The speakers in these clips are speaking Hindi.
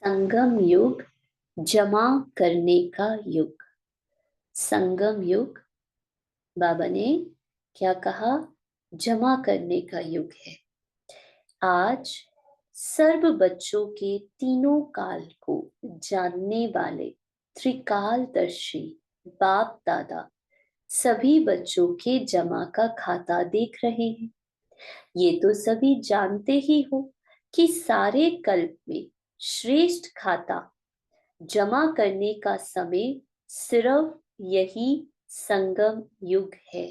संगम युग, जमा करने का युग। संगम युग, बाबा ने क्या कहा? जमा करने का युग है। आज सर्व बच्चों के तीनों काल को जानने वाले त्रिकालदर्शी बाप दादा सभी बच्चों के जमा का खाता देख रहे हैं। ये तो सभी जानते ही हो कि सारे कल्प में श्रेष्ठ खाता जमा करने का समय सिर्फ यही संगम युग है।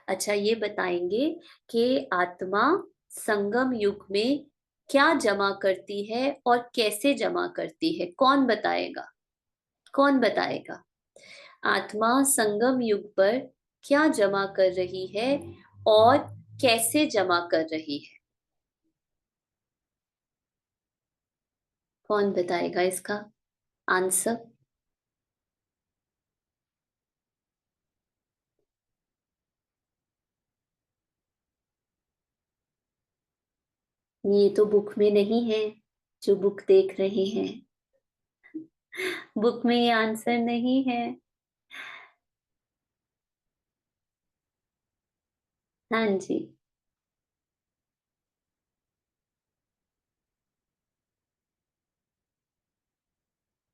अच्छा, ये बताएंगे कि आत्मा संगम युग में क्या जमा करती है और कैसे जमा करती है? कौन बताएगा? कौन बताएगा? आत्मा संगम युग पर क्या जमा कर रही है और कैसे जमा कर रही है? कौन बताएगा इसका आंसर? ये तो बुक में नहीं है जो बुक देख रहे हैं। बुक में ये आंसर नहीं है। हाँ जी,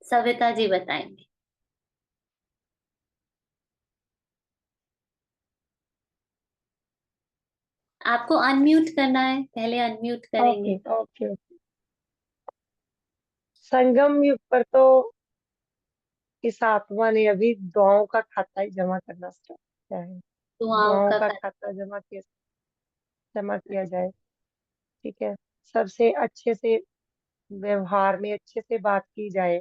सविता जी बताएंगे। आपको अनम्यूट करना है, पहले अनम्यूट ओके करेंगे। ओके। संगम युग पर तो इस आत्मा ने अभी दुआओं का खाता ही जमा करना स्टार्ट किया है। दुआओं दुआओं का का कर। खाता जमा किया जाए। ठीक है। सबसे अच्छे से व्यवहार में अच्छे से बात की जाए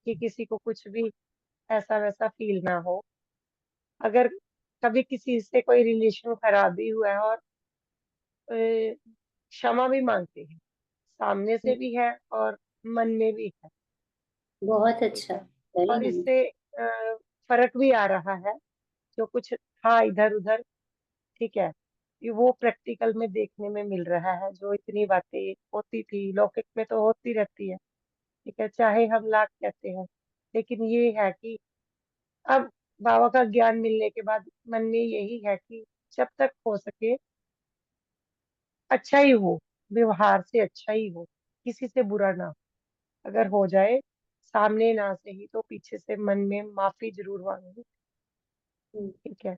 कि किसी को कुछ भी ऐसा वैसा फील ना हो। अगर कभी किसी से कोई रिलेशन खराब भी हुआ है और अ, क्षमा भी मांगते हैं, सामने से भी है और मन में भी है। बहुत अच्छा, वेरी और नाइस। इससे फर्क भी आ रहा है। जो कुछ था इधर उधर, ठीक है, ये वो प्रैक्टिकल में देखने में मिल रहा है। जो इतनी बातें होती थी लौकिक में तो होती रहती है, ठीक है, चाहे हम लाख कहते हैं, लेकिन ये है कि अब बाबा का ज्ञान मिलने के बाद मन में यही है कि जब तक हो सके अच्छा ही हो, व्यवहार से अच्छा ही हो, किसी से बुरा ना हो। अगर हो जाए सामने ना सही तो पीछे से मन में माफी जरूर मांगे। ठीक है।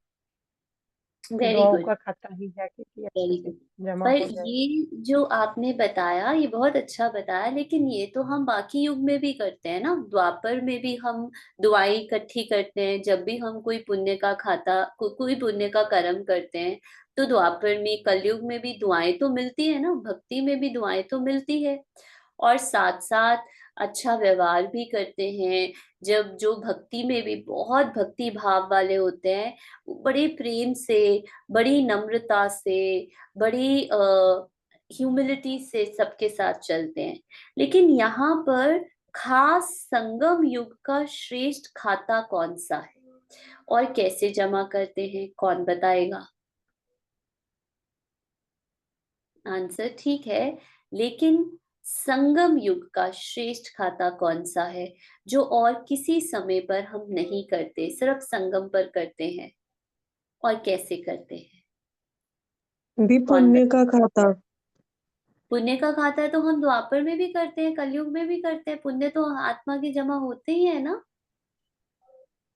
वेरी दुआओं गुड, का खाता ही है कि अच्छे वेरी से गुड। जमा पर हो जाए। ये जो आपने बताया ये बहुत अच्छा बताया, लेकिन ये तो हम बाकी युग में भी करते हैं ना। द्वापर में भी हम दुआएं इकट्ठी करते हैं। जब भी हम कोई पुण्य का खाता कोई पुण्य का कर्म करते हैं तो द्वापर में कलयुग में भी दुआएं तो मिलती है ना, भक्ति में भी दुआएं तो मिलती है। और साथ साथ अच्छा व्यवहार भी करते हैं। जब जो भक्ति में भी बहुत भक्ति भाव वाले होते हैं, वो बड़े प्रेम से, बड़ी नम्रता से, बड़ी ह्यूमिलिटी से सबके साथ चलते हैं। लेकिन यहाँ पर खास संगम युग का श्रेष्ठ खाता कौन सा है और कैसे जमा करते हैं? कौन बताएगा? आंसर ठीक है, लेकिन संगम युग का श्रेष्ठ खाता कौन सा है जो और किसी समय पर हम नहीं करते, सिर्फ संगम पर करते हैं? और कैसे करते हैं? भी कौन पुण्य का खाता। पुण्य का खाता है तो हम द्वापर में भी करते हैं, कलयुग में भी करते हैं। पुण्य तो आत्मा के जमा होते ही है ना।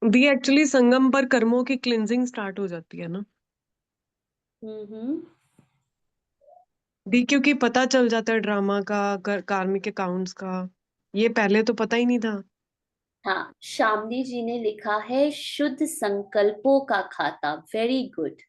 दी एक्चुअली संगम पर कर्मों की क्लिनजिंग स्टार्ट हो जाती है ना। हम्म। दी क्योंकि पता चल जाता है ड्रामा का, कार्मिक अकाउंट्स का। ये पहले तो पता ही नहीं था। हाँ, शामली जी ने लिखा है शुद्ध संकल्पों का खाता। Very good.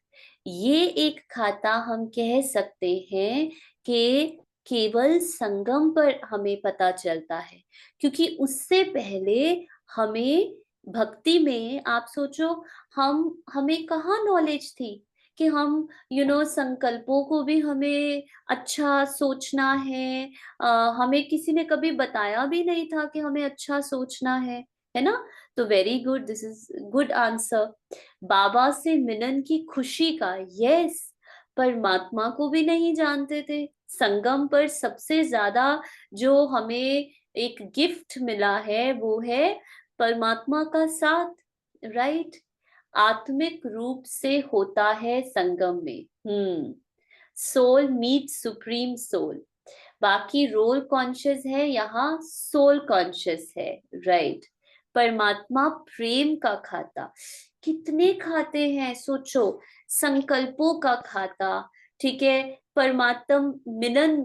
ये एक खाता हम कह सकते हैं कि केवल संगम पर हमें पता चलता है, क्योंकि उससे पहले हमें भक्ति में, आप सोचो, हमें कहाँ नॉलेज थी कि हम संकल्पों को भी हमें अच्छा सोचना है। हमें किसी ने कभी बताया भी नहीं था कि हमें अच्छा सोचना है ना। तो very good, this is good answer. बाबा से मिलन की खुशी का, यस, परमात्मा को भी नहीं जानते थे। संगम पर सबसे ज्यादा जो हमें एक गिफ्ट मिला है, वो है परमात्मा का साथ, राइट। आत्मिक रूप से होता है संगम में। Soul meet supreme soul. बाकी रोल कॉन्शियस है, यहाँ सोल कॉन्शियस है, राइट। परमात्मा प्रेम का खाता, कितने खाते हैं सोचो, संकल्पों का खाता, ठीक है। परमात्म मिलन,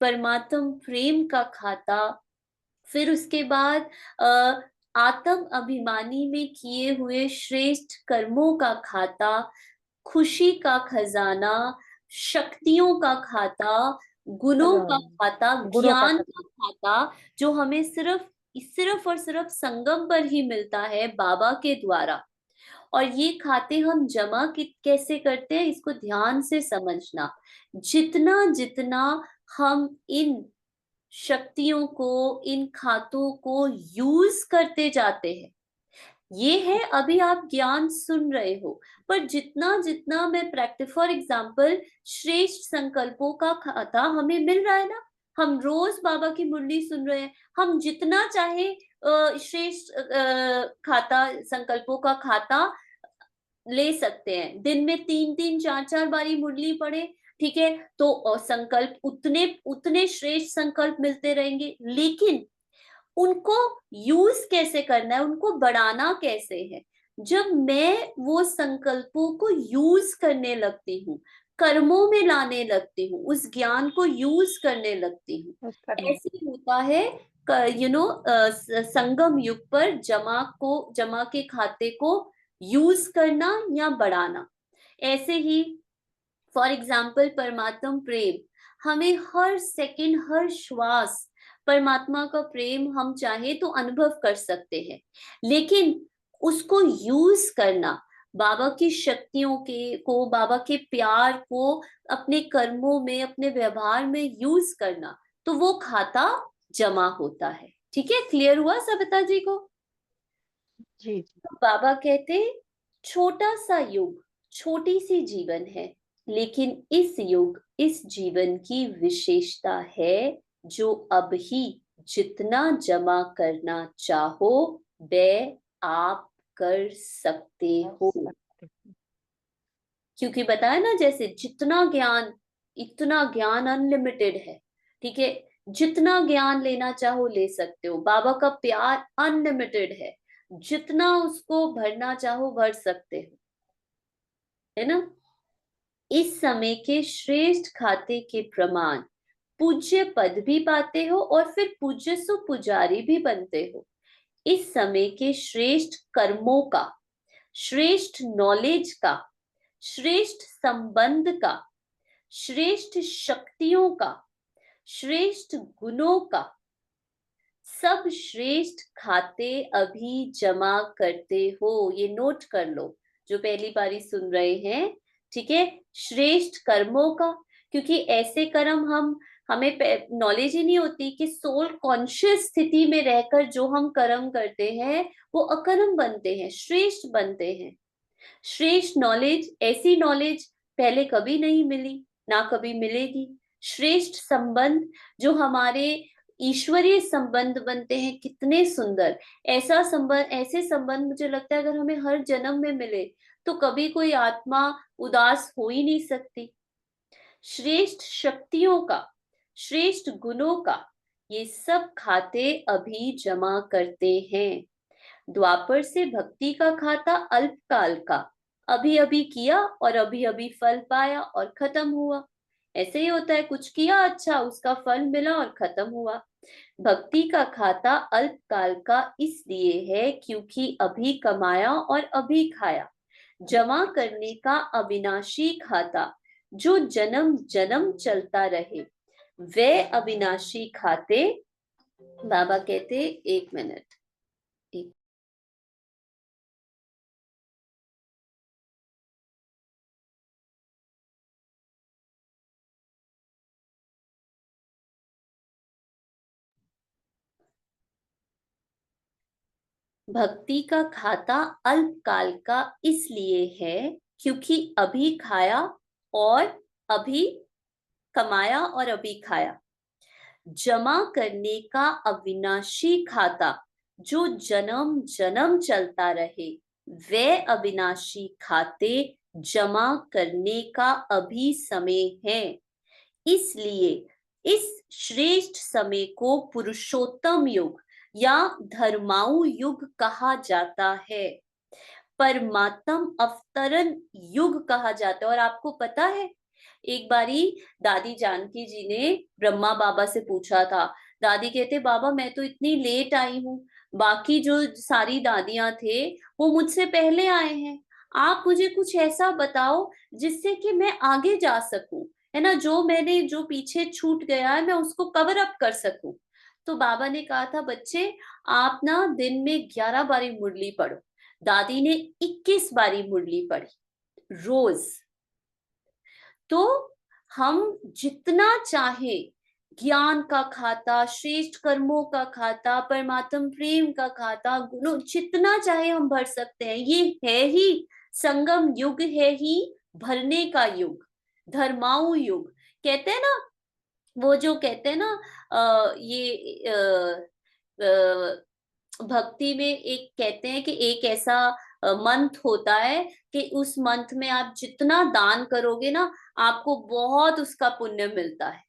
परमात्म प्रेम का खाता, फिर उसके बाद आत्म अभिमानी में किए हुए श्रेष्ठ कर्मों का खाता, खुशी का खजाना, शक्तियों का खाता, गुणों का खाता, गुणों का ज्ञान खजाना। का खाता, जो हमें सिर्फ और सिर्फ संगम पर ही मिलता है बाबा के द्वारा। और ये खाते हम जमा कैसे करते हैं, इसको ध्यान से समझना। जितना जितना हम इन शक्तियों को, इन खातों को यूज करते जाते हैं, ये है अभी आप ज्ञान सुन रहे हो, पर जितना जितना मैं प्रैक्टिस, फॉर एग्जाम्पल श्रेष्ठ संकल्पों का खाता हमें मिल रहा है ना, हम रोज बाबा की मुरली सुन रहे हैं, हम जितना चाहे श्रेष्ठ खाता, संकल्पों का खाता ले सकते हैं। दिन में 3-3 4-4 बारी मुरली पढ़े, ठीक है, तो संकल्प उतने उतने श्रेष्ठ संकल्प मिलते रहेंगे। लेकिन उनको यूज कैसे करना है, उनको बढ़ाना कैसे है, जब मैं वो संकल्पों को यूज करने लगती हूँ, कर्मों में लाने लगती हूँ, उस ज्ञान को यूज करने लगती हूँ। ऐसे ही होता है संगम युग पर जमा के खाते को यूज करना या बढ़ाना। ऐसे ही फॉर एग्जाम्पल परमात्म प्रेम, हमें हर सेकंड, हर श्वास परमात्मा का प्रेम हम चाहे तो अनुभव कर सकते हैं, लेकिन उसको यूज करना, बाबा की शक्तियों बाबा के प्यार को अपने कर्मों में, अपने व्यवहार में यूज करना, तो वो खाता जमा होता है। ठीक है, क्लियर हुआ सविता जी को? जी। तो बाबा कहते, छोटा सा युग, छोटी सी जीवन है, लेकिन इस जीवन की विशेषता है, जो अब ही जितना जमा करना चाहो वह आप कर सकते हो। क्योंकि बताया ना, जैसे जितना ज्ञान, इतना ज्ञान अनलिमिटेड है, ठीक है, जितना ज्ञान लेना चाहो ले सकते हो। बाबा का प्यार अनलिमिटेड है, जितना उसको भरना चाहो भर सकते हो, है ना। इस समय के श्रेष्ठ खाते के प्रमाण, पूज्य पद भी पाते हो और फिर पूज्य सो पुजारी भी बनते हो। इस समय के श्रेष्ठ कर्मों का, श्रेष्ठ नॉलेज का, श्रेष्ठ संबंध का, श्रेष्ठ शक्तियों का, श्रेष्ठ गुणों का, सब श्रेष्ठ खाते अभी जमा करते हो। ये नोट कर लो जो पहली बारी सुन रहे हैं, ठीक है। श्रेष्ठ कर्मों का, क्योंकि ऐसे कर्म हमें नॉलेज ही नहीं होती कि सोल कॉन्शियस स्थिति में रहकर जो हम कर्म करते हैं वो अकर्म बनते हैं, श्रेष्ठ बनते हैं। श्रेष्ठ नॉलेज, ऐसी नॉलेज पहले कभी नहीं मिली, ना कभी मिलेगी। श्रेष्ठ संबंध, जो हमारे ईश्वरीय संबंध बनते हैं, कितने सुंदर। ऐसे संबंध मुझे लगता है अगर हमें हर जन्म में मिले तो कभी कोई आत्मा उदास हो ही नहीं सकती। श्रेष्ठ शक्तियों का, श्रेष्ठ गुणों का, ये सब खाते अभी जमा करते हैं। द्वापर से भक्ति का खाता अल्पकाल का, अभी अभी किया और अभी अभी फल पाया और खत्म हुआ। ऐसे ही होता है, कुछ किया अच्छा, उसका फल मिला और खत्म हुआ। भक्ति का खाता अल्पकाल का इसलिए है क्योंकि अभी कमाया और अभी खाया। जमा करने का अविनाशी खाता, जो जन्म जन्म चलता रहे, वे अविनाशी खाते। बाबा कहते, एक मिनट, भक्ति का खाता अल्पकाल का इसलिए है क्योंकि अभी खाया और अभी कमाया और अभी खाया। जमा करने का अविनाशी खाता जो जन्म जन्म चलता रहे, वह अविनाशी खाते जमा करने का अभी समय है। इसलिए इस श्रेष्ठ समय को पुरुषोत्तम युग या धर्माऊ युग कहा जाता है, परमात्म अवतरण युग कहा जाता है। और आपको पता है, एक बारी दादी जानकी जी ने ब्रह्मा बाबा से पूछा था। दादी कहते, बाबा मैं तो इतनी लेट आई हूँ, बाकी जो सारी दादियां थे वो मुझसे पहले आए हैं, आप मुझे कुछ ऐसा बताओ जिससे कि मैं आगे जा सकूं, है ना, जो मैंने जो पीछे छूट गया है मैं उसको कवर अप कर सकूं। तो बाबा ने कहा था, बच्चे आप ना दिन में 11 बारी मुरली पढ़ो। दादी ने 21 बारी मुरली पढ़ी रोज। तो हम जितना चाहे ज्ञान का खाता, श्रेष्ठ कर्मों का खाता, परमात्म प्रेम का खाता, गुणों जितना चाहे हम भर सकते हैं। ये है ही संगम युग, है ही भरने का युग, धर्माऊ युग। कहते हैं ना, वो जो कहते हैं ना, भक्ति में एक कहते हैं कि एक ऐसा मंथ होता है कि उस मंथ में आप जितना दान करोगे ना, आपको बहुत उसका पुण्य मिलता है।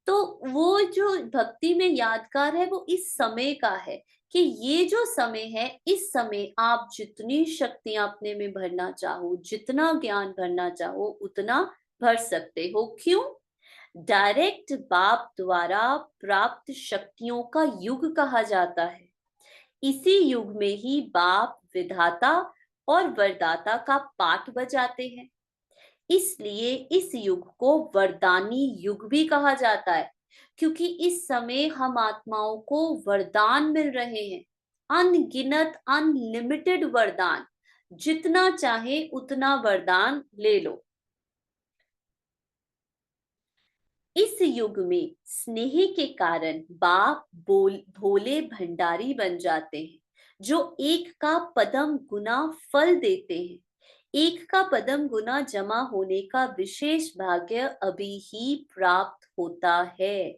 तो वो जो भक्ति में यादगार है वो इस समय का है कि ये जो समय है, इस समय आप जितनी शक्तियां अपने में भरना चाहो, जितना ज्ञान भरना चाहो, उतना भर सकते हो। क्यों? डायरेक्ट बाप द्वारा प्राप्त शक्तियों का युग कहा जाता है। इसी युग में ही बाप विधाता और वरदाता का पाठ बजाते हैं। इसलिए इस युग को वरदानी युग भी कहा जाता है, क्योंकि इस समय हम आत्माओं को वरदान मिल रहे हैं, अनगिनत अनलिमिटेड वरदान। जितना चाहे उतना वरदान ले लो। इस युग में स्नेह के कारण बाप भोले भंडारी बन जाते हैं, जो एक का पदम गुना फल देते हैं। एक का पदम गुना जमा होने का विशेष भाग्य अभी ही प्राप्त होता है।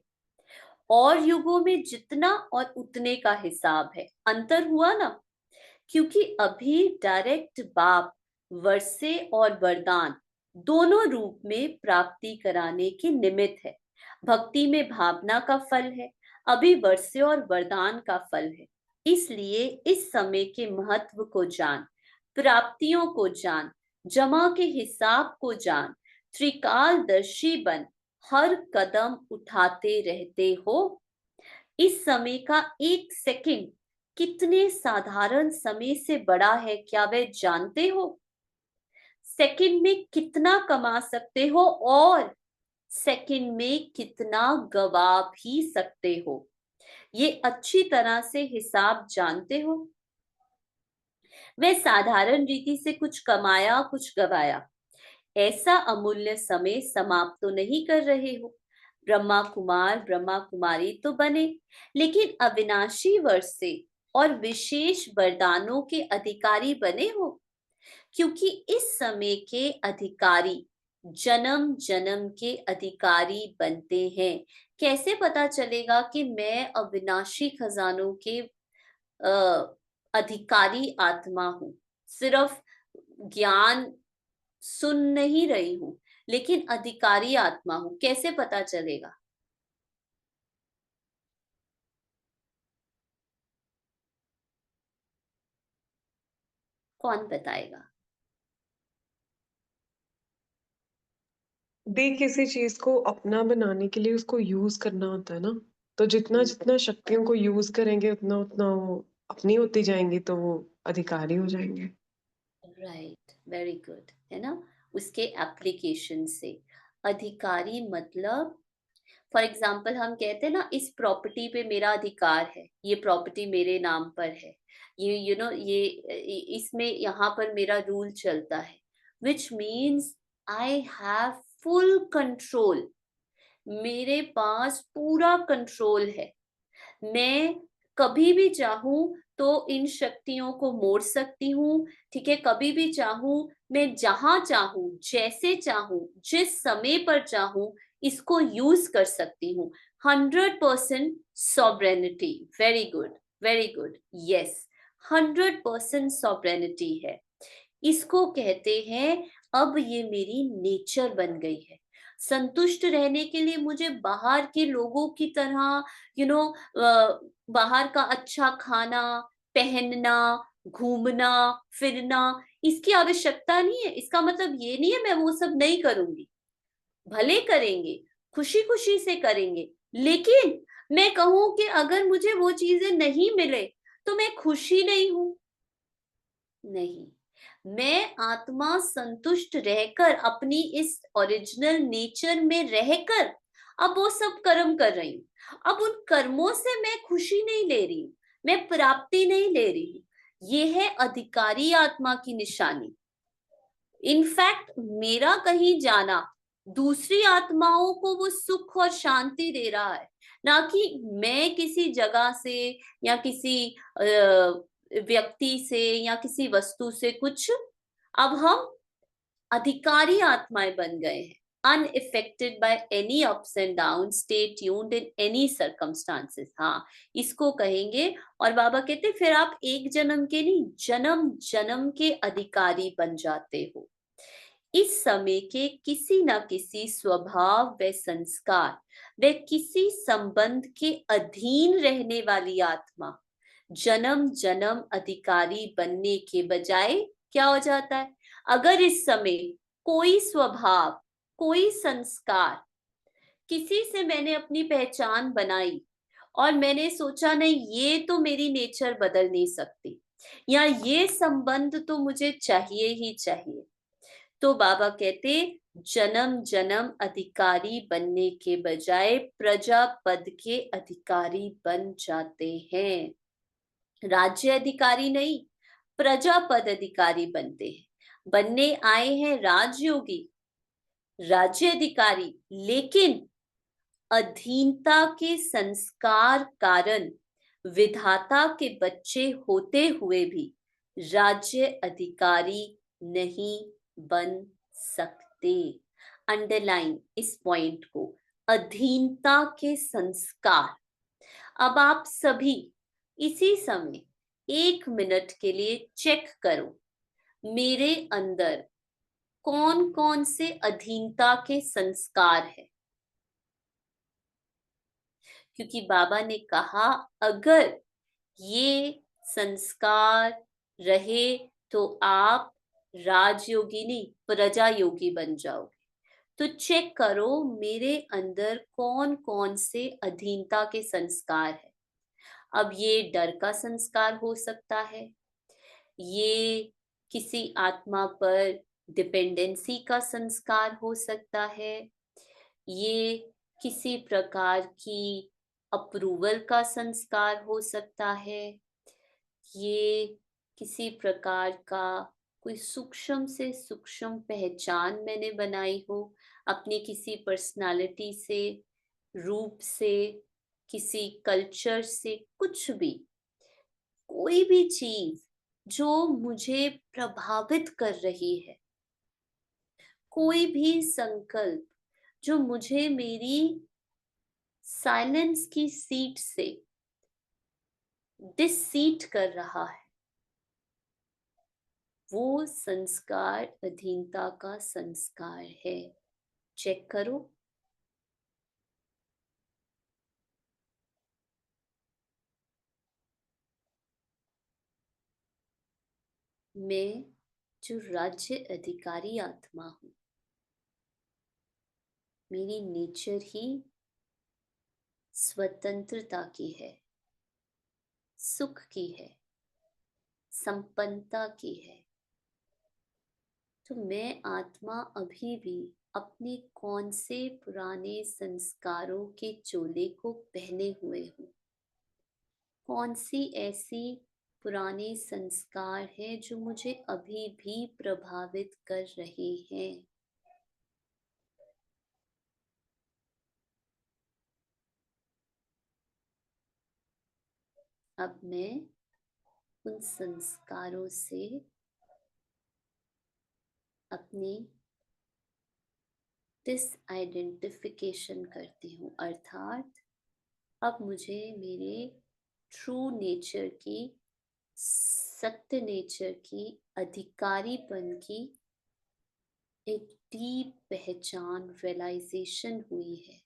और युगों में जितना और उतने का हिसाब है। अंतर हुआ ना, क्योंकि अभी डायरेक्ट बाप वर्षे और वरदान दोनों रूप में प्राप्ति कराने के निमित्त है। भक्ति में भावना का फल है, अभी वर्षे और वरदान का फल है। इसलिए इस समय के महत्व को जान, प्राप्तियों को जान, जमा के हिसाब को जान, त्रिकालदर्शी बन, हर कदम उठाते रहते हो। इस समय का एक सेकंड कितने साधारण समय से बड़ा है, क्या वे जानते हो? सेकंड में कितना कमा सकते हो और सेकंड में कितना गवा भी सकते हो, ये अच्छी तरह से हिसाब जानते हो? वे साधारण रीति से कुछ कमाया कुछ गवाया, ऐसा अमूल्य समय समाप्त तो नहीं कर रहे हो। ब्रह्मा कुमार ब्रह्मा कुमारी तो बने, लेकिन अविनाशी वर्ष से और विशेष वरदानों के अधिकारी बने हो, क्योंकि इस समय के अधिकारी जन्म जन्म के अधिकारी बनते हैं। कैसे पता चलेगा कि मैं अविनाशी खजानों के अधिकारी आत्मा हूं? सिर्फ ज्ञान सुन नहीं रही हूं, लेकिन अधिकारी आत्मा हूं, कैसे पता चलेगा? कौन बताएगा? देख, किसी चीज को अपना बनाने के लिए उसको यूज करना होता है ना। तो जितना जितना शक्तियों को यूज करेंगे उतना उतना वो अपनी होती जाएंगी, तो वो अधिकारी हो जाएंगे। राइट, वेरी गुड, है ना। उसके एप्लीकेशन से अधिकारी मतलब, फॉर एग्जाम्पल हम कहते हैं ना, इस प्रॉपर्टी पे मेरा अधिकार है, ये प्रॉपर्टी मेरे नाम पर है, ये ये इसमें यहाँ पर मेरा रूल चलता है, which means I have full control. मेरे पास पूरा कंट्रोल है। मैं कभी भी चाहूं तो इन शक्तियों को मोड़ सकती हूँ, ठीक है। कभी भी चाहूं, मैं जहां चाहूं, जैसे चाहूं, जिस समय पर चाहूं, इसको यूज कर सकती हूँ। 100% sovereignty, very good, very good, yes, 100% sovereignty है। इसको कहते हैं अब ये मेरी नेचर बन गई है। संतुष्ट रहने के लिए मुझे बाहर के लोगों की तरह यू नो बाहर का अच्छा खाना, पहनना, घूमना, फिरना, इसकी आवश्यकता नहीं है। इसका मतलब ये नहीं है मैं वो सब नहीं करूंगी, भले करेंगे, खुशी खुशी से करेंगे, लेकिन मैं कहूं कि अगर मुझे वो चीजें नहीं मिले तो मैं खुशी नहीं हूं, नहीं। मैं आत्मा संतुष्ट रहकर अपनी इस ओरिजिनल नेचर में रहकर अब वो सब कर्म कर रही हूँ। अब उन कर्मों से मैं खुशी नहीं ले रही हूँ, मैं प्राप्ति नहीं ले रही हूँ। ये है अधिकारी आत्मा की निशानी। इनफैक्ट मेरा कहीं जाना दूसरी आत्माओं को वो सुख और शांति दे रहा है, ना कि मैं किसी जगह से या किसी व्यक्ति से या किसी वस्तु से कुछ। अब हम अधिकारी आत्माएं बन गए हैं, unaffected by any ups and downs, stay tuned in any circumstances। हाँ, इसको कहेंगे। और बाबा कहते फिर आप एक जन्म के नहीं, जन्म जन्म के अधिकारी बन जाते हो। इस समय के किसी न किसी स्वभाव व संस्कार व किसी संबंध के अधीन रहने वाली आत्मा जन्म जन्म अधिकारी बनने के बजाय क्या हो जाता है? अगर इस समय कोई स्वभाव, कोई संस्कार, किसी से मैंने अपनी पहचान बनाई और मैंने सोचा नहीं ये तो मेरी नेचर बदल नहीं सकती, या ये संबंध तो मुझे चाहिए ही चाहिए, तो बाबा कहते जन्म जन्म अधिकारी बनने के बजाय प्रजा पद के अधिकारी बन जाते हैं। राज्य अधिकारी नहीं, प्रजा पद अधिकारी बनते हैं। बनने आए हैं राजयोगी, राज्य अधिकारी, लेकिन अधीनता के संस्कार कारण विधाता के बच्चे होते हुए भी राज्य अधिकारी नहीं बन सकते। अंडरलाइन इस पॉइंट को, अधीनता के संस्कार। अब आप सभी इसी समय 1 मिनट के लिए चेक करो मेरे अंदर कौन कौन से अधीनता के संस्कार है। क्योंकि बाबा ने कहा अगर ये संस्कार रहे तो आप राजयोगी नहीं प्रजा योगी बन जाओगे। तो चेक करो मेरे अंदर कौन कौन से अधीनता के संस्कार है। अब ये डर का संस्कार हो सकता है, ये किसी आत्मा पर डिपेंडेंसी का संस्कार हो सकता है, ये किसी प्रकार की अप्रूवल का संस्कार हो सकता है, ये किसी प्रकार का कोई सूक्ष्म से सूक्ष्म पहचान मैंने बनाई हो अपनी किसी पर्सनालिटी से, रूप से, किसी कल्चर से, कुछ भी, कोई भी चीज जो मुझे प्रभावित कर रही है, कोई भी संकल्प जो मुझे मेरी साइलेंस की सीट से डिसीट कर रहा है, वो संस्कार अधीनता का संस्कार है। चेक करो। मैं जो राज्य अधिकारी आत्मा हूं, मेरी नेचर ही स्वतंत्रता की है, सुख की है, संपन्नता की है। तो मैं आत्मा अभी भी अपने कौन से पुराने संस्कारों के चोले को पहने हुए हूँ? कौन सी ऐसी पुराने संस्कार हैं जो मुझे अभी भी प्रभावित कर रहे हैं? अब मैं उन संस्कारों से अपनी डिसआइडेंटिफिकेशन करती हूँ, अर्थात अब मुझे मेरे ट्रू नेचर की, सत्य नेचर की, अधिकारीपन की एक डीप पहचान, रियलाइजेशन हुई है।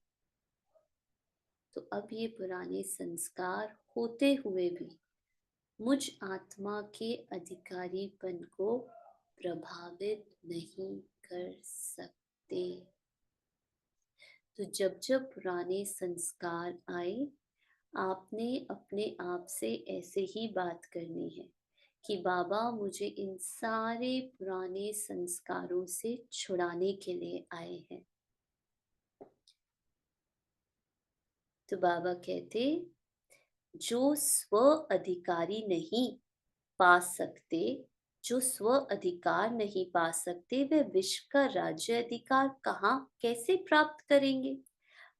तो अब ये पुराने संस्कार होते हुए भी मुझ आत्मा के अधिकारीपन को प्रभावित नहीं कर सकते। तो जब जब पुराने संस्कार आए, आपने अपने आप से ऐसे ही बात करनी है कि बाबा मुझे इन सारे पुराने संस्कारों से छुड़ाने के लिए आए हैं। तो बाबा कहते, जो स्व अधिकारी नहीं पा सकते, जो स्व अधिकार नहीं पा सकते, वे विश्व का राज्य अधिकार कहाँ कैसे प्राप्त करेंगे?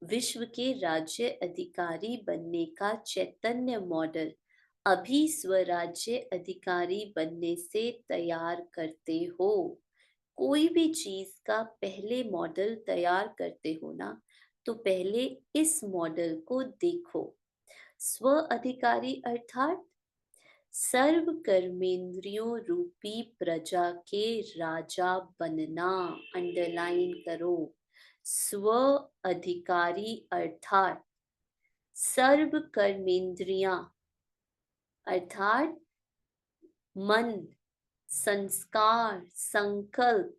विश्व के राज्य अधिकारी बनने का चैतन्य मॉडल अभी स्वराज्य अधिकारी बनने से तैयार करते हो। कोई भी चीज का पहले मॉडल तैयार करते हो ना, तो पहले इस मॉडल को देखो। स्व अधिकारी अर्थात सर्व कर्मेंद्रियों रूपी प्रजा के राजा बनना। अंडरलाइन करो, स्व अधिकारी अर्थात सर्व कर्मेंद्रियां अर्थात मन, संस्कार, संकल्प,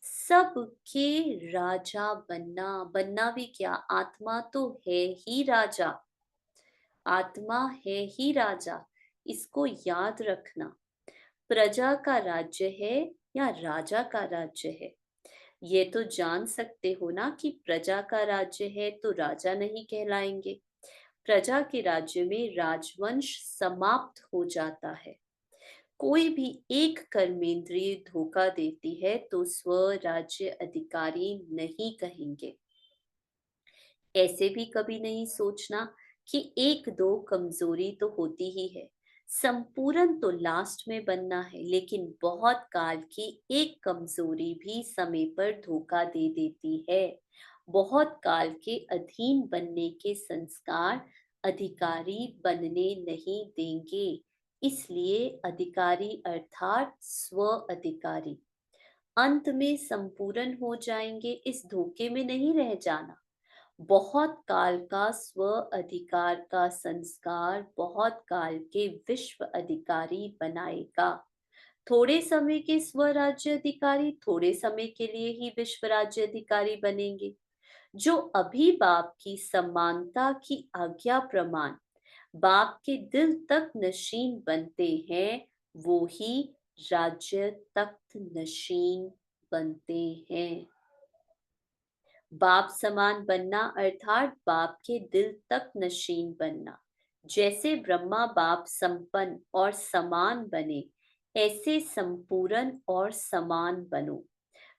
सबके राजा बनना। बनना भी क्या, आत्मा तो है ही राजा, आत्मा है ही राजा, इसको याद रखना। प्रजा का राज्य है या राजा का राज्य है, ये तो जान सकते हो ना कि प्रजा का राज्य है तो राजा नहीं कहलाएंगे। प्रजा के राज्य में राजवंश समाप्त हो जाता है। कोई भी एक कर्मेंद्रिय धोखा देती है तो स्व राज्य अधिकारी नहीं कहेंगे। ऐसे भी कभी नहीं सोचना कि एक दो कमजोरी तो होती ही है, संपूर्ण तो लास्ट में बनना है, लेकिन बहुत काल की एक कमजोरी भी समय पर धोखा दे देती है। बहुत काल के अधीन बनने के संस्कार अधिकारी बनने नहीं देंगे। इसलिए अधिकारी अर्थात स्व अधिकारी अंत में संपूर्ण हो जाएंगे, इस धोखे में नहीं रह जाना। बहुत काल का स्व अधिकार का संस्कार बहुत काल के विश्व अधिकारी बनाएगा। थोड़े समय के स्वराज्य अधिकारी थोड़े समय के लिए ही विश्व राज्य अधिकारी बनेंगे। जो अभी बाप की समानता की आज्ञा प्रमाण बाप के दिल तक नशीन बनते हैं, वो ही राज्य तख्त नशीन बनते हैं। बाप समान बनना अर्थात बाप के दिल तक नशीन बनना। जैसे ब्रह्मा बाप संपन्न और समान बने, ऐसे संपूर्ण और समान बनो।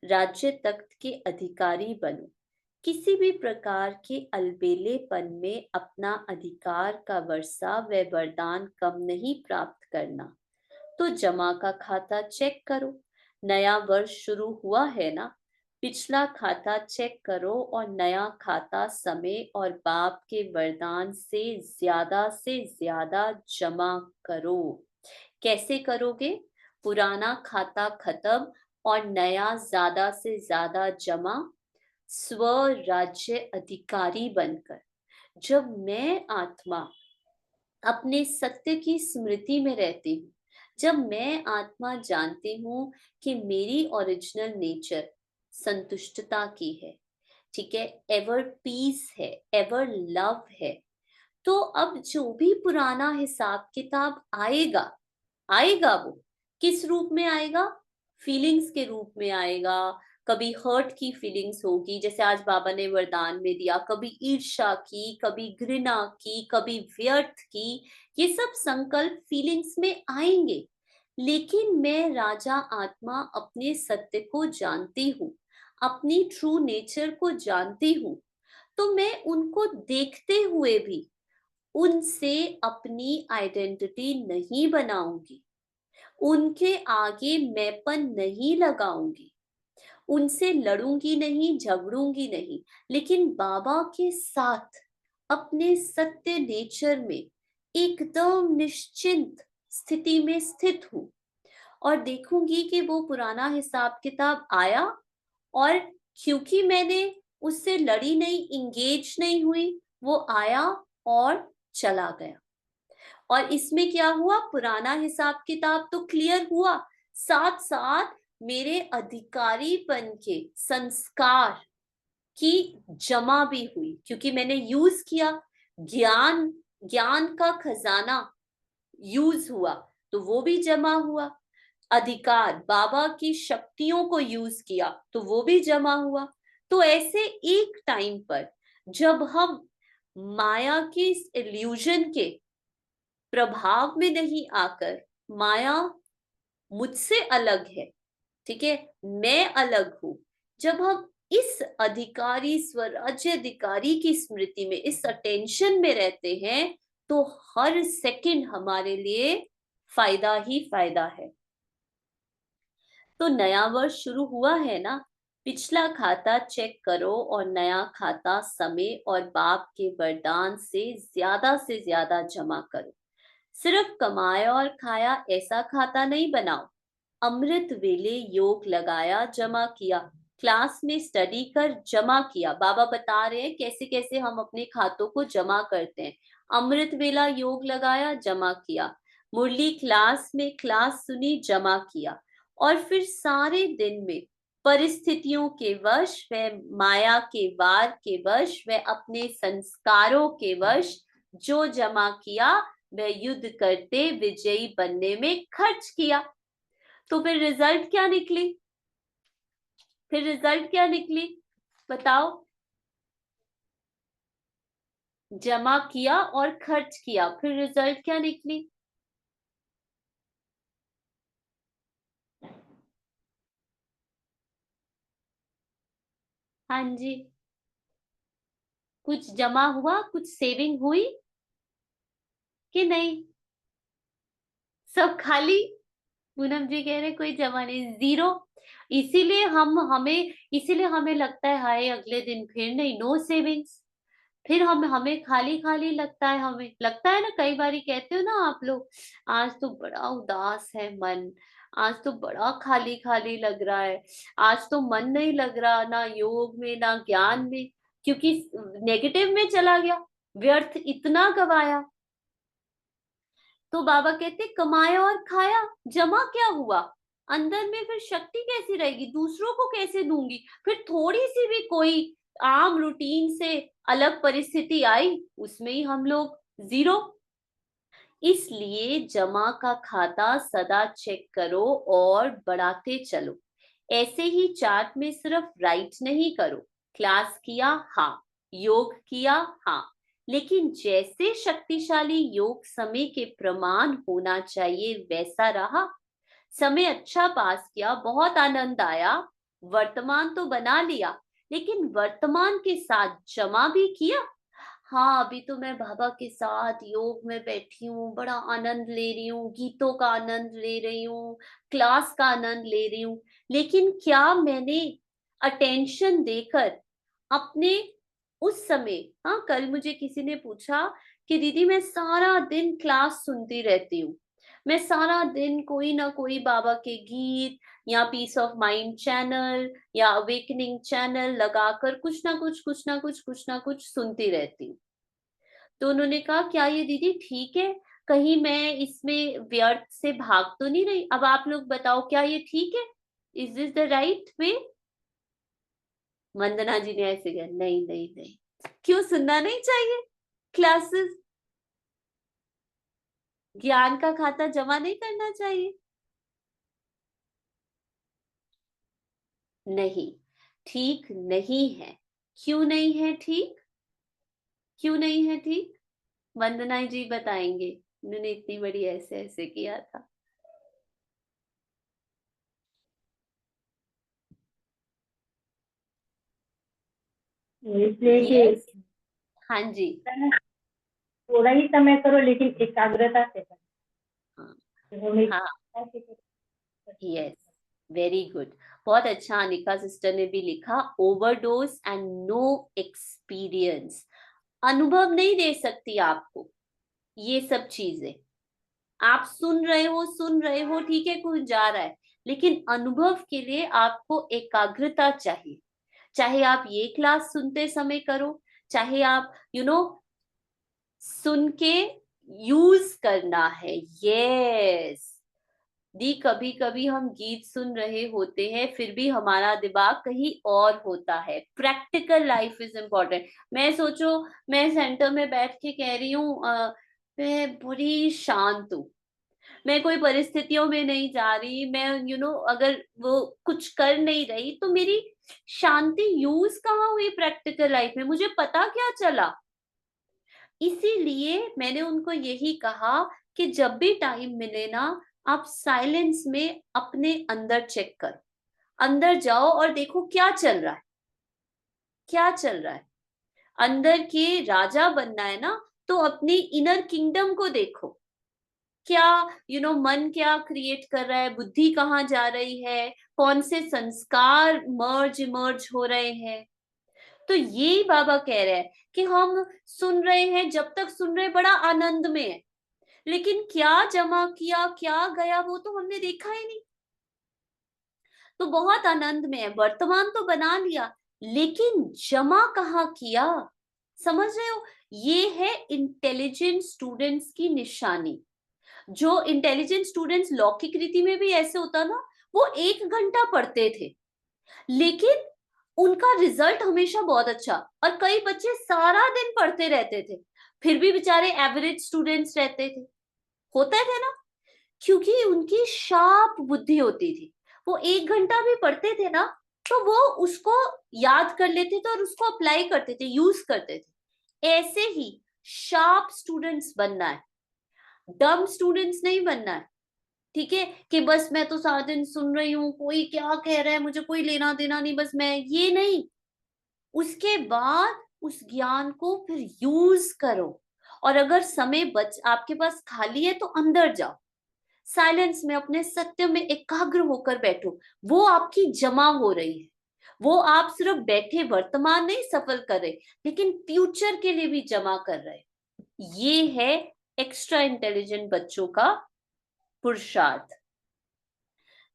राज्य तख्त के अधिकारी बनो। किसी भी प्रकार के अलबेलेपन में अपना अधिकार का वर्षा व वरदान कम नहीं प्राप्त करना। तो जमा का खाता चेक करो, नया वर्ष शुरू हुआ है ना, पिछला खाता चेक करो और नया खाता समय और बाप के वरदान से ज्यादा जमा करो। कैसे करोगे? पुराना खाता खत्म और नया ज्यादा से ज्यादा जमा, स्व राज्य अधिकारी बनकर। जब मैं आत्मा अपने सत्य की स्मृति में रहती हूँ, जब मैं आत्मा जानती हूँ कि मेरी ओरिजिनल नेचर संतुष्टता की है, ठीक है, एवर पीस है, एवर लव है, तो अब जो भी पुराना हिसाब किताब आएगा, आएगा वो किस रूप में आएगा? फीलिंग्स के रूप में आएगा। कभी हर्ट की फीलिंग्स होगी, जैसे आज बाबा ने वरदान में दिया, कभी ईर्ष्या की, कभी घृणा की, कभी व्यर्थ की। ये सब संकल्प फीलिंग्स में आएंगे। लेकिन मैं राजा आत्मा अपने सत्य को जानती हूँ, अपनी ट्रू नेचर को जानती हूँ, तो मैं उनको देखते हुए भी उनसे अपनी आइडेंटिटी नहीं बनाऊंगी, उनके आगे मैंपन नहीं लगाऊंगी, उनसे लड़ूंगी नहीं, झगड़ूंगी नहीं, लेकिन बाबा के साथ अपने सत्य नेचर में एकदम निश्चिंत स्थिति में स्थित हूं और देखूंगी कि वो पुराना हिसाब किताब आया, और क्योंकि मैंने उससे लड़ी नहीं, इंगेज नहीं हुई, वो आया और चला गया। और इसमें क्या हुआ, पुराना हिसाब किताब तो क्लियर हुआ, साथ साथ मेरे अधिकारीपन के संस्कार की जमा भी हुई, क्योंकि मैंने यूज किया, ज्ञान ज्ञान का खजाना यूज हुआ, तो वो भी जमा हुआ। अधिकार, बाबा की शक्तियों को यूज किया, तो वो भी जमा हुआ। तो ऐसे एक टाइम पर जब हम माया की इस इल्यूजन के प्रभाव में नहीं आकर, माया मुझसे अलग है, ठीक है, मैं अलग हूं, जब हम इस अधिकारी, स्वराज्य अधिकारी की स्मृति में, इस अटेंशन में रहते हैं, तो हर सेकंड हमारे लिए फायदा ही फायदा है। तो नया वर्ष शुरू हुआ है ना, पिछला खाता चेक करो और नया खाता समय और बाप के वरदान से ज्यादा जमा करो। सिर्फ कमाया और खाया ऐसा खाता नहीं बनाओ। अमृत वेले योग लगाया, जमा किया, क्लास में स्टडी कर जमा किया। बाबा बता रहे हैं कैसे कैसे हम अपने खातों को जमा करते हैं। अमृत वेला योग लगाया, जमा किया, मुरली क्लास में क्लास सुनी, जमा किया, और फिर सारे दिन में परिस्थितियों के वश व माया के वार के वश व अपने संस्कारों के वश जो जमा किया वह युद्ध करते विजयी बनने में खर्च किया। तो फिर रिजल्ट क्या निकली? फिर रिजल्ट क्या निकली बताओ? जमा किया और खर्च किया, फिर रिजल्ट क्या निकली? हाँ जी, कुछ जमा हुआ, कुछ सेविंग हुई कि नहीं? सब खाली। पूनम जी कह रहे कोई जमा नहीं, जीरो। इसीलिए हमें लगता है हाय अगले दिन फिर नहीं, नो सेविंग्स। फिर हमें खाली खाली लगता है, हमें लगता है ना, कई बारी कहते हो ना आप लोग, आज तो बड़ा उदास है मन, आज तो बड़ा खाली खाली लग रहा है, आज तो मन नहीं लग रहा ना योग में ना ज्ञान में, क्योंकि नेगेटिव में चला गया, व्यर्थ इतना गवाया। तो बाबा कहते कमाया और खाया, जमा क्या हुआ अंदर में? फिर शक्ति कैसी रहेगी, दूसरों को कैसे दूंगी? फिर थोड़ी सी भी कोई आम रूटीन से अलग परिस्थिति आई, उसमें ही हम लोग जीरो। इसलिए जमा का खाता सदा चेक करो और बढ़ाते चलो। ऐसे ही चार्ट में सिर्फ राइट नहीं करो, क्लास किया हाँ, योग किया हाँ, लेकिन जैसे शक्तिशाली योग समय के प्रमाण होना चाहिए वैसा रहा। समय अच्छा पास किया, बहुत आनंद आया, वर्तमान तो बना लिया, लेकिन वर्तमान के साथ जमा भी किया। हाँ, अभी तो मैं बाबा के साथ योग में बैठी हूँ, बड़ा आनंद ले रही हूँ, गीतों का आनंद ले रही हूँ, क्लास का आनंद ले रही हूँ, लेकिन क्या मैंने अटेंशन देकर अपने उस समय, हाँ, कल मुझे किसी ने पूछा कि दीदी मैं सारा दिन क्लास सुनती रहती हूँ, मैं सारा दिन कोई ना कोई बाबा के गीत या पीस ऑफ माइंड चैनल या अवेकनिंग चैनल लगाकर कुछ ना कुछ सुनती रहती हूँ। तो उन्होंने कहा क्या ये दीदी ठीक है, कहीं मैं इसमें व्यर्थ से भाग तो नहीं रही? अब आप लोग बताओ क्या ये ठीक है? Is this the right way? Vandana ji ने ऐसे कहा नहीं नहीं नहीं, क्यों सुनना नहीं चाहिए क्लासेस? ज्ञान का खाता जमा नहीं करना चाहिए? नहीं, ठीक नहीं है। क्यों नहीं है ठीक? क्यों नहीं है ठीक? वंदना जी बताएंगे, उन्होंने इतनी बड़ी ऐसे ऐसे किया था। इसलिए यस, कि हाँ जी, थोड़ा ही समय करो लेकिन एकाग्रता से हाँ करो। हमें हाँ, यस, वेरी गुड। बहुत अच्छा, अनिका सिस्टर ने भी लिखा, ओवरडोज एंड नो एक्सपीरियंस। अनुभव नहीं दे सकती आपको ये सब चीजें। आप सुन रहे हो ठीक है, कोई जा रहा है, लेकिन अनुभव के लिए आपको एकाग्रता चाहिए। चाहे आप ये क्लास सुनते समय करो, चाहे आप सुन के यूज करना है। यस दी, कभी कभी हम गीत सुन रहे होते हैं फिर भी हमारा दिमाग कहीं और होता है। Practical life is important. मैं सोचो, मैं सेंटर में बैठ के कह रही हूँ मैं बड़ी शांत हूँ, मैं कोई परिस्थितियों में नहीं जा रही, मैं अगर वो कुछ कर नहीं रही, तो मेरी शांति यूज कहाँ हुई प्रैक्टिकल लाइफ में, मुझे पता क्या चला। इसीलिए मैंने उनको यही कहा कि जब भी टाइम मिले ना, आप साइलेंस में अपने अंदर चेक करो, अंदर जाओ और देखो क्या चल रहा है, क्या चल रहा है। अंदर के राजा बनना है ना, तो अपनी इनर किंगडम को देखो। क्या मन क्या क्रिएट कर रहा है, बुद्धि कहाँ जा रही है, कौन से संस्कार मर्ज इमर्ज हो रहे हैं। तो यही बाबा कह रहे हैं कि हम सुन रहे हैं, जब तक सुन रहे बड़ा आनंद में है, लेकिन क्या जमा किया क्या गया वो तो हमने देखा ही नहीं। तो बहुत आनंद में है, वर्तमान तो बना लिया, लेकिन जमा कहाँ किया, समझ रहे हो। ये है इंटेलिजेंट स्टूडेंट्स की निशानी। जो इंटेलिजेंट स्टूडेंट्स लौकिक रीति में भी ऐसे होता ना, वो 1 घंटा पढ़ते थे, लेकिन उनका रिजल्ट हमेशा बहुत अच्छा। और कई बच्चे सारा दिन पढ़ते रहते थे, फिर भी बेचारे एवरेज स्टूडेंट्स रहते थे, होता थे ना, क्योंकि उनकी शार्प बुद्धि होती थी। वो 1 घंटा भी पढ़ते थे ना, तो वो उसको याद कर लेते थे और उसको अप्लाई करते थे, यूज करते थे। ऐसे ही शार्प स्टूडेंट्स बनना है, डम स्टूडेंट्स नहीं बनना है। ठीक है कि बस मैं तो सारा दिन सुन रही हूँ, कोई क्या कह रहा है मुझे कोई लेना देना नहीं, बस मैं ये नहीं। उसके बाद उस ज्ञान को फिर यूज करो। और अगर समय बच आपके पास खाली है तो अंदर जाओ, साइलेंस में अपने सत्य में एकाग्र होकर बैठो। वो आपकी जमा हो रही है, वो आप सिर्फ बैठे वर्तमान नहीं सफल कर रहे, लेकिन फ्यूचर के लिए भी जमा कर रहे। ये है एक्स्ट्रा इंटेलिजेंट बच्चों का पुरुषार्थ।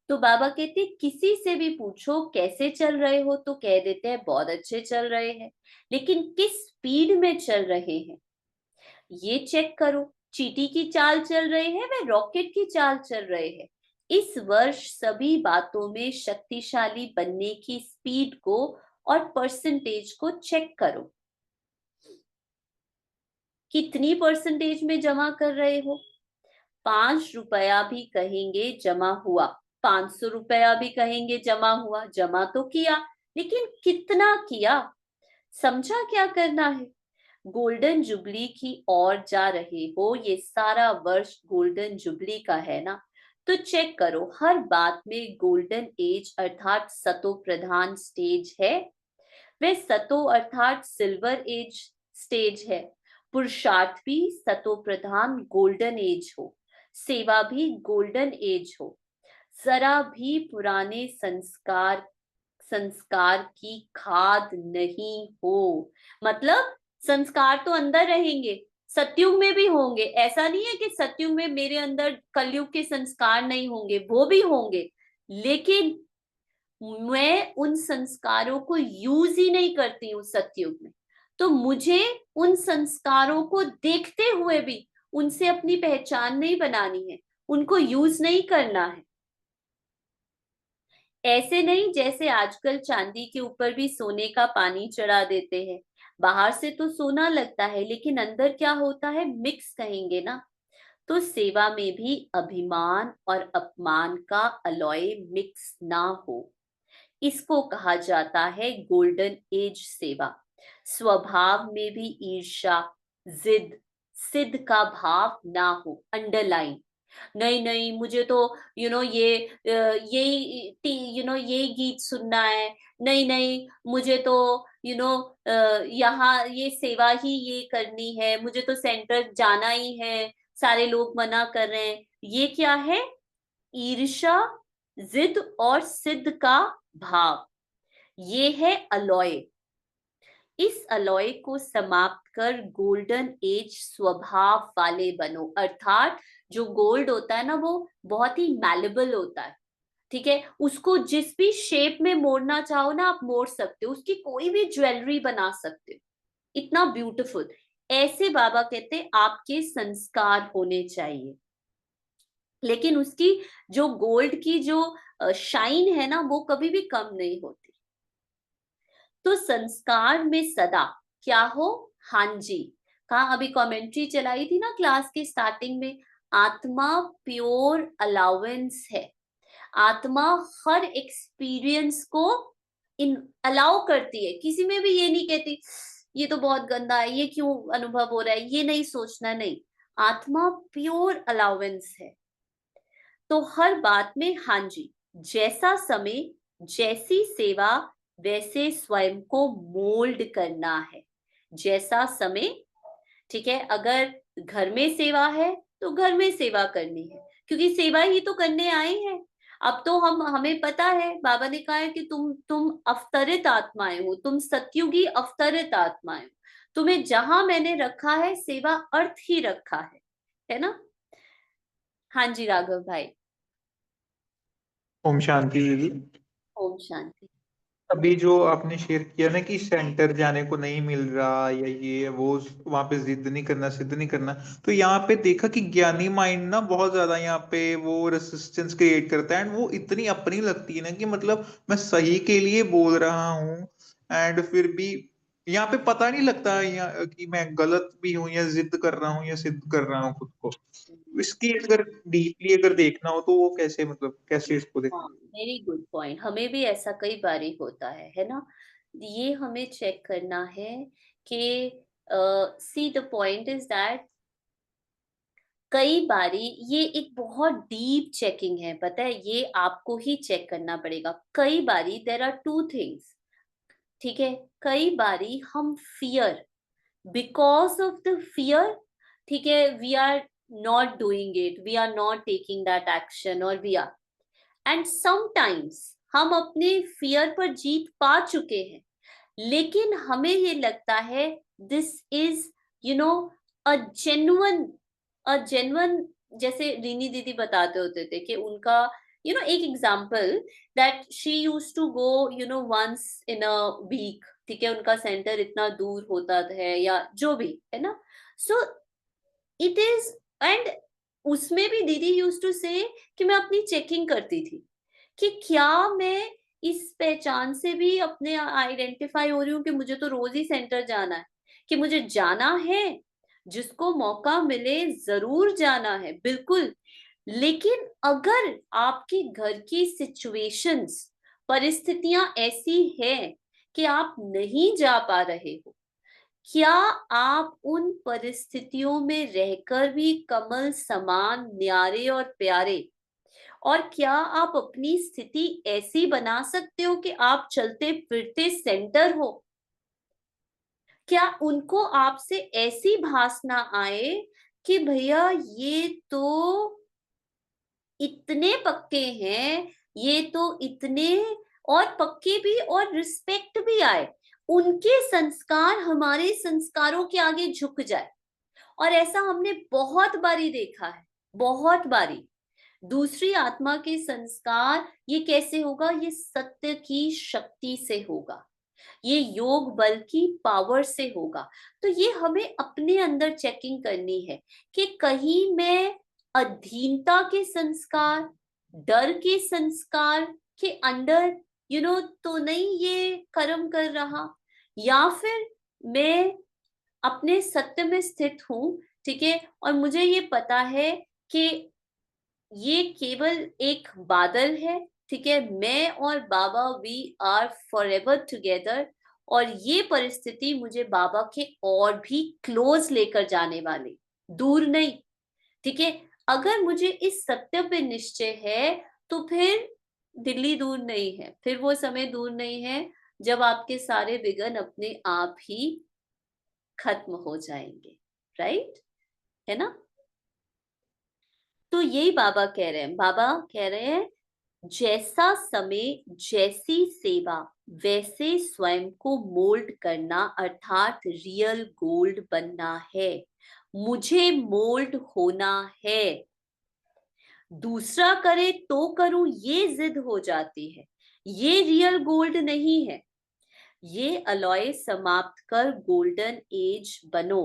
तो बाबा कहते किसी से भी पूछो कैसे चल रहे हो, तो कह देते हैं बहुत अच्छे चल रहे हैं, लेकिन किस स्पीड में चल रहे हैं ये चेक करो। चींटी की चाल चल रहे हैं वे रॉकेट की चाल चल रहे हैं। इस वर्ष सभी बातों में शक्तिशाली बनने की स्पीड को और परसेंटेज को चेक करो। कितनी परसेंटेज में जमा कर रहे हो। 5 रुपया भी कहेंगे जमा हुआ, 500 रुपया भी कहेंगे जमा हुआ, जमा तो किया, लेकिन कितना किया, समझा क्या करना है। गोल्डन जुबली की ओर जा रहे हो, ये सारा वर्ष गोल्डन जुबली का है ना, तो चेक करो हर बात में गोल्डन एज अर्थात सतो प्रधान स्टेज है, वह सतो अर्थात सिल्वर एज स्टेज है। पुरुषार्थ भी सतो प्रधान गोल्डन एज हो, सेवा भी गोल्डन एज हो, जरा भी पुराने संस्कार संस्कार की खाद नहीं हो। मतलब संस्कार तो अंदर रहेंगे, सतयुग में भी होंगे। ऐसा नहीं है कि सतयुग में मेरे अंदर कलयुग के संस्कार नहीं होंगे, वो भी होंगे, लेकिन मैं उन संस्कारों को यूज ही नहीं करती हूँ सतयुग में। तो मुझे उन संस्कारों को देखते हुए भी उनसे अपनी पहचान नहीं बनानी है, उनको यूज नहीं करना है। ऐसे नहीं जैसे आजकल चांदी के ऊपर भी सोने का पानी चढ़ा देते हैं। बाहर से तो सोना लगता है, लेकिन अंदर क्या होता है मिक्स कहेंगे ना। तो सेवा में भी अभिमान और अपमान का अलॉय मिक्स ना हो, इसको कहा जाता है गोल्डन एज सेवा। स्वभाव में भी ईर्ष्या, जिद, सिद्ध का भाव ना हो, अंडरलाइन। नहीं नहीं मुझे तो यही गीत सुनना है, नहीं नहीं मुझे तो यहाँ ये सेवा ही ये करनी है, मुझे तो सेंटर जाना ही है, सारे लोग मना कर रहे हैं। ये क्या है, ईर्ष्या, जिद और सिद्ध का भाव, ये है अलॉय। इस अलॉय को समाप्त कर गोल्डन एज स्वभाव वाले बनो। अर्थात जो गोल्ड होता है ना, वो बहुत ही मैलेबल होता है, ठीक है, उसको जिस भी शेप में मोड़ना चाहो ना आप मोड़ सकते हो, उसकी कोई भी ज्वेलरी बना सकते हो, इतना ब्यूटीफुल। ऐसे बाबा कहते हैं आपके संस्कार होने चाहिए, लेकिन उसकी जो गोल्ड की जो शाइन है ना, वो कभी भी कम नहीं होती। तो संस्कार में सदा क्या हो? हाँ जी, कहा अभी कमेंट्री चलाई थी ना क्लास के स्टार्टिंग में, आत्मा प्योर अलाउंस है। आत्मा हर एक्सपीरियंस को इन अलाउ करती है, किसी में भी ये नहीं कहती ये तो बहुत गंदा है, ये क्यों अनुभव हो रहा है, ये नहीं सोचना, नहीं, आत्मा प्योर अलाउंस है। तो हर बात में हाँ जी, जैसा समय जैसी सेवा वैसे स्वयं को मोल्ड करना है। जैसा समय, ठीक है, अगर घर में सेवा है तो घर में सेवा करनी है, क्योंकि सेवा ही तो करने आए हैं। अब तो हमें पता है, बाबा ने कहा है कि तुम अवतरित आत्माएं हो, तुम सतयुगी अवतरित आत्माएं हो, तुम्हें जहां मैंने रखा है सेवा अर्थ ही रखा है ना। हाँ जी राघव भाई। ओम शांति दीदी। ओम शांति। अभी जो आपने शेयर किया ना कि सेंटर जाने को नहीं मिल रहा या ये वो, वहां पे जिद नहीं करना, सिद्ध नहीं करना, तो यहाँ पे देखा कि ज्ञानी माइंड ना बहुत ज्यादा यहाँ पे वो रेसिस्टेंस क्रिएट करता है, एंड वो इतनी अपनी लगती है ना कि मतलब मैं सही के लिए बोल रहा हूँ, एंड फिर भी यहाँ पे पता नहीं लगता यहाँ कि मैं गलत भी हूँ या जिद कर रहा हूँ या सिद्ध कर रहा हूँ खुद को। इसकी अगर डीपली अगर देखना हो तो वो कैसे, मतलब कैसे इसको देखना? हाँ, वेरी गुड पॉइंट। हमें भी ऐसा कई बारी होता है ना। ये हमें चेक करना है कि see the point is that कई बारी ये एक बहुत डीप चेकिंग है, पता है, ये आपको ही चेक करना पड़ेगा। कई बारी देर आर टू थिंग्स, ठीक है, कई बारी हम fear, because of the fear, ठीक है, we are not doing it, we are not taking that action, और वी आर, एंड समटाइम्स हम अपने फियर पर जीत पा चुके हैं, लेकिन हमें ये लगता है this is you know a genuine, जैसे रीनी दीदी बताते होते थे कि उनका एक example, that she use to go once in a week, ठीक है, उनका सेंटर इतना दूर होता है या जो भी है ना, सो इट इज, एंड उसमें भी दीदी यूज टू से कि मैं अपनी चेकिंग करती थी कि क्या मैं इस पहचान से भी अपने आइडेंटिफाई हो रही हूँ कि मुझे तो रोज ही सेंटर जाना है, कि मुझे जाना है, जिसको मौका मिले जरूर जाना है, बिल्कुल। लेकिन अगर आपके घर की सिचुएशंस, परिस्थितियां ऐसी है कि आप नहीं जा पा रहे हो, क्या आप उन परिस्थितियों में रहकर भी कमल समान न्यारे और प्यारे, और क्या आप अपनी स्थिति ऐसी बना सकते हो कि आप चलते फिरते सेंटर हो? क्या उनको आपसे ऐसी भास ना आए कि भैया ये तो इतने पक्के हैं, ये तो इतने और पक्के भी, और रिस्पेक्ट भी आए, उनके संस्कार हमारे संस्कारों के आगे झुक जाए। और ऐसा हमने बहुत बारी देखा है, बहुत बारी। दूसरी आत्मा के संस्कार ये कैसे होगा? ये सत्य की शक्ति से होगा, ये योग बल की पावर से होगा। तो ये हमें अपने अंदर चेकिंग करनी है कि कहीं मैं अधीनता के संस्कार, डर के संस्कार के अंडर तो नहीं ये कर्म कर रहा, या फिर मैं अपने सत्य में स्थित हूं, ठीक है, और मुझे ये पता है कि ये केवल एक बादल है, ठीक है, मैं और बाबा वी आर फॉरएवर टुगेदर, और ये परिस्थिति मुझे बाबा के और भी क्लोज लेकर जाने वाली, दूर नहीं, ठीक है। अगर मुझे इस सत्य पे निश्चय है तो फिर दिल्ली दूर नहीं है, फिर वो समय दूर नहीं है जब आपके सारे विघ्न अपने आप ही खत्म हो जाएंगे, राइट, है ना। तो यही बाबा कह रहे हैं, बाबा कह रहे हैं जैसा समय जैसी सेवा वैसे स्वयं को मोल्ड करना अर्थात रियल गोल्ड बनना है। मुझे मोल्ड होना है। दूसरा करे तो करूं ये जिद हो जाती है। ये रियल गोल्ड नहीं है। ये अलॉय समाप्त कर गोल्डन एज बनो।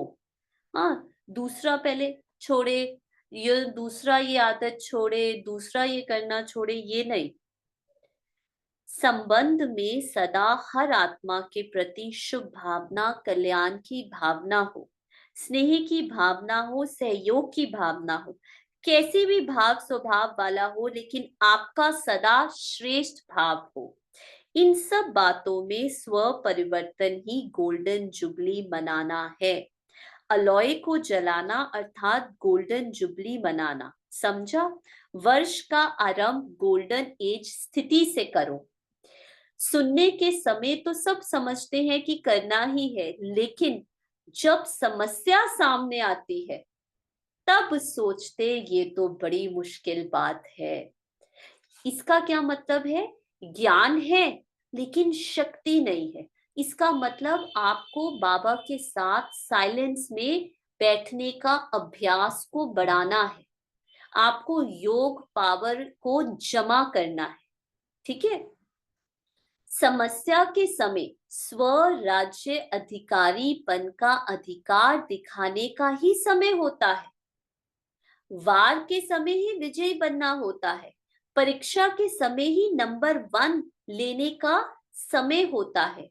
हाँ, दूसरा पहले छोड़े, ये दूसरा ये आदत छोड़े, दूसरा ये करना छोड़े, ये नहीं। संबंध में सदा हर आत्मा के प्रति शुभ भावना, कल्याण की भावना हो, स्नेह की भावना हो, सहयोग की भावना हो, कैसी भी भाव स्वभाव वाला हो, लेकिन आपका सदा श्रेष्ठ भाव हो। इन सब बातों में स्व परिवर्तन ही गोल्डन जुबली मनाना है। अलॉय को जलाना अर्थात गोल्डन जुबली मनाना, समझा? वर्ष का आरंभ गोल्डन एज स्थिति से करो। सुनने के समय तो सब समझते हैं कि करना ही है, लेकिन जब समस्या सामने आती है तब सोचते ये तो बड़ी मुश्किल बात है। इसका क्या मतलब है? ज्ञान है लेकिन शक्ति नहीं है। इसका मतलब आपको बाबा के साथ साइलेंस में बैठने का अभ्यास को बढ़ाना है। आपको योग पावर को जमा करना है। ठीक है? समस्या के समय स्व राज्य अधिकारीपन का अधिकार दिखाने का ही समय होता है। वार के समय ही विजयी बनना होता है। परीक्षा के समय ही नंबर 1 लेने का समय होता है।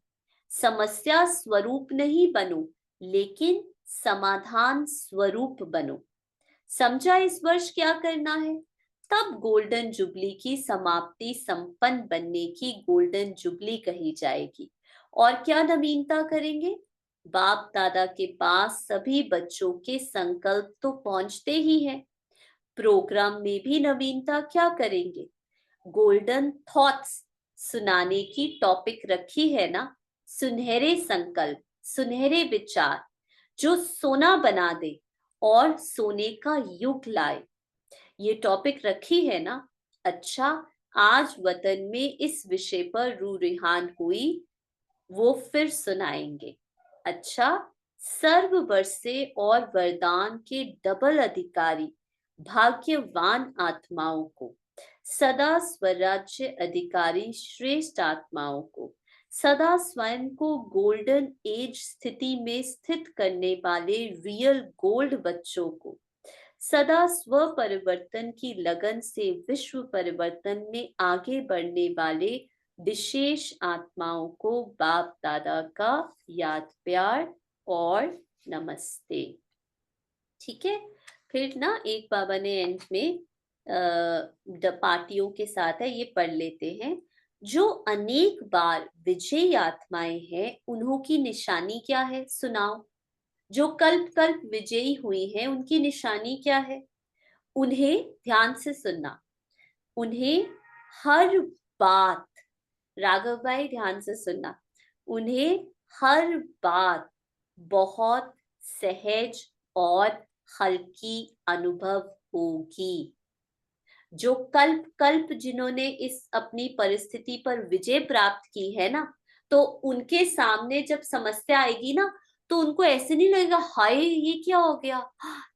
समस्या स्वरूप नहीं बनो, लेकिन समाधान स्वरूप बनो। समझा इस वर्ष क्या करना है? तब गोल्डन जुबली की समाप्ति संपन्न बनने की गोल्डन जुबली कही जाएगी। और क्या नवीनता करेंगे? बाप दादा के पास सभी बच्चों के संकल्प तो पहुंचते ही हैं। प्रोग्राम में भी नवीनता क्या करेंगे? गोल्डन थॉट्स सुनाने की टॉपिक रखी है ना। सुनहरे संकल्प, सुनहरे विचार जो सोना बना दे और सोने का युग लाए, ये टॉपिक रखी है ना। अच्छा, आज वतन में इस विषय पर रूह रिहान हुई, वो फिर सुनाएंगे। अच्छा, सर्व वर्षे और वरदान के डबल अधिकारी भाग्यवान आत्माओं को, सदा स्वराज्य अधिकारी श्रेष्ठ आत्माओं को, सदा स्वयं को गोल्डन एज स्थिति में स्थित करने वाले रियल गोल्ड बच्चों को, सदा स्व परिवर्तन की लगन से विश्व परिवर्तन में आगे बढ़ने वाले विशेष आत्माओं को बाप दादा का याद प्यार और नमस्ते। ठीक है? फिर ना एक बाबा ने एंड में पार्टियों के साथ है, ये पढ़ लेते हैं। जो अनेक बार विजयी आत्माएं हैं, उन्हों की निशानी क्या है? सुनाओ। जो कल्प कल्प विजयी हुई हैं, उनकी निशानी क्या है? उन्हें ध्यान से सुनना। उन्हें हर बात, राघव भाई ध्यान से सुनना, उन्हें हर बात बहुत सहज और हल्की अनुभव होगी। जो कल्प कल्प जिन्होंने इस अपनी परिस्थिति पर विजय प्राप्त की है ना, तो उनके सामने जब समस्या आएगी ना, तो उनको ऐसे नहीं लगेगा हाय ये क्या हो गया,